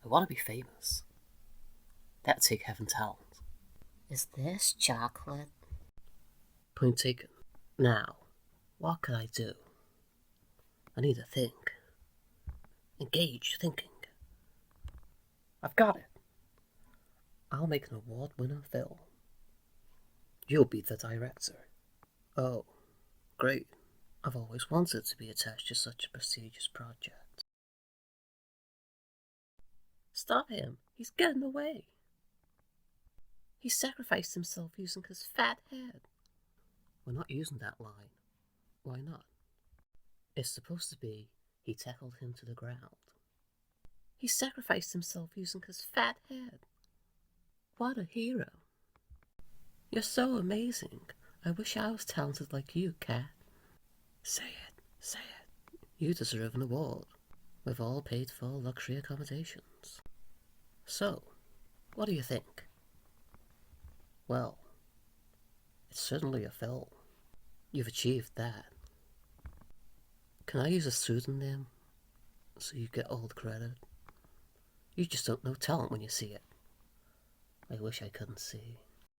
I want to be famous. That'd take having talent. Is this chocolate? Point taken. Now, what could I do? I need to think. Engage thinking. I've got it. I'll make an award-winning film. You'll be the director. Oh, great. I've always wanted to be attached to such a prestigious project. Stop him! He's getting away! He sacrificed himself using his fat head. We're not using that line. Why not? It's supposed to be he tackled him to the ground. He sacrificed himself using his fat head. What a hero. You're so amazing. I wish I was talented like you, Cat. Say it, say it. You deserve an award. We've all paid for luxury accommodations. So, what do you think? Well, it's certainly a film. You've achieved that. Can I use a pseudonym so you get all the credit? You just don't know talent when you see it. I wish I couldn't see.